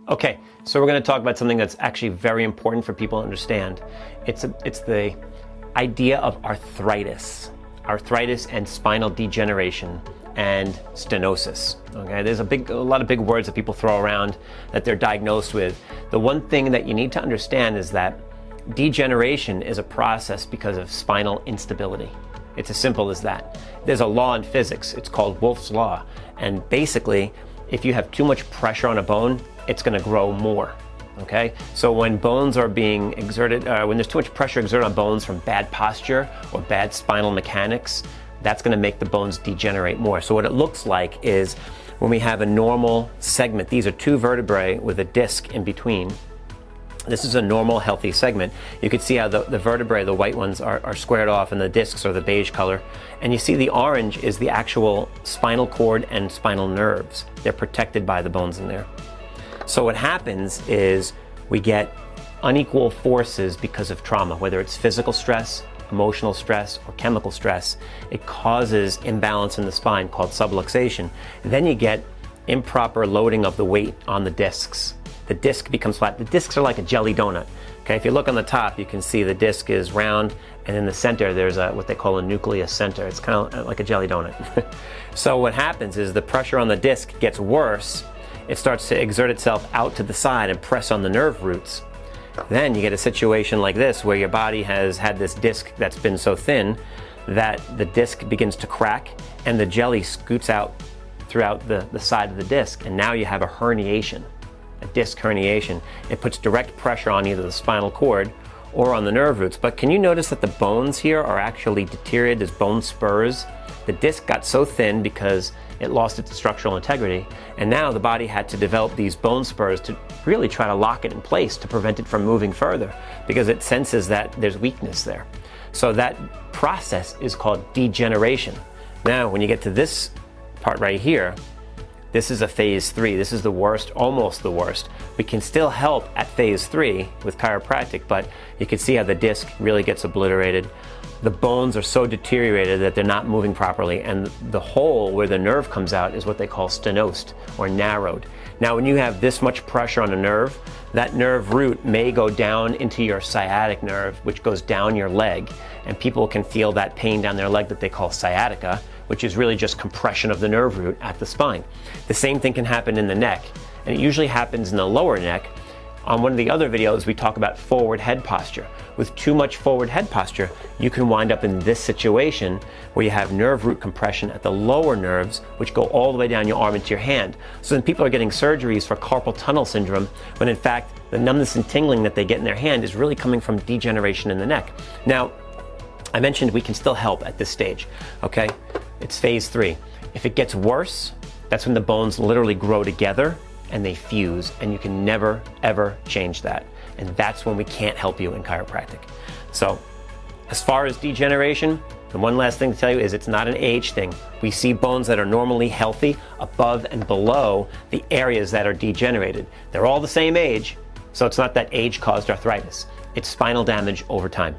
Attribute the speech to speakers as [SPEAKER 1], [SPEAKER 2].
[SPEAKER 1] Okay, so we're going to talk about something that's actually very important for people to understand. It's the idea of arthritis and spinal degeneration and stenosis. Okay, there's a lot of big words that people throw around that they're diagnosed with. The one thing that you need to understand is that degeneration is a process because of spinal instability. It's as simple as that. There's a law in physics. It's called Wolff's Law. And basically, if you have too much pressure on a bone, it's going to grow more. Okay? So when bones are being exerted, when there's too much pressure exerted on bones from bad posture or bad spinal mechanics, that's going to make the bones degenerate more. So what it looks like is when we have a normal segment, these are two vertebrae with a disc in between. This is a normal, healthy segment. You can see how the vertebrae, the white ones, are squared off and the discs are the beige color. And you see the orange is the actual spinal cord and spinal nerves. They're protected by the bones in there. So what happens is we get unequal forces because of trauma, whether it's physical stress, emotional stress, or chemical stress. It causes imbalance in the spine called subluxation. And then you get improper loading of the weight on the discs. The disc becomes flat. The discs are like a jelly donut. Okay, if you look on the top, you can see the disc is round, and in the center there's what they call a nucleus center. It's kind of like a jelly donut. So what happens is the pressure on the disc gets worse. It starts to exert itself out to the side and press on the nerve roots. Then you get a situation like this where your body has had this disc that's been so thin that the disc begins to crack and the jelly scoots out throughout the side of the disc, and now you have a herniation. A disc herniation. It puts direct pressure on either the spinal cord or on the nerve roots. But can you notice that the bones here are actually deteriorated? There's bone spurs. The disc got so thin because it lost its structural integrity, and now the body had to develop these bone spurs to really try to lock it in place to prevent it from moving further because it senses that there's weakness there. So that process is called degeneration. Now when you get to this part right here, this is a phase 3. This is the worst, almost the worst. We can still help at phase 3 with chiropractic, but you can see how the disc really gets obliterated. The bones are so deteriorated that they're not moving properly, and the hole where the nerve comes out is what they call stenosed or narrowed. Now when you have this much pressure on a nerve, that nerve root may go down into your sciatic nerve, which goes down your leg, and people can feel that pain down their leg that they call sciatica, which is really just compression of the nerve root at the spine. The same thing can happen in the neck, and it usually happens in the lower neck. On one of the other videos, we talk about forward head posture. With too much forward head posture, you can wind up in this situation where you have nerve root compression at the lower nerves, which go all the way down your arm into your hand. So then people are getting surgeries for carpal tunnel syndrome, when in fact, the numbness and tingling that they get in their hand is really coming from degeneration in the neck. Now, I mentioned we can still help at this stage, okay? It's phase 3. If it gets worse, that's when the bones literally grow together and they fuse, and you can never, ever change that. And that's when we can't help you in chiropractic. So, as far as degeneration, the one last thing to tell you is it's not an age thing. We see bones that are normally healthy above and below the areas that are degenerated. They're all the same age, so it's not that age caused arthritis. It's spinal damage over time.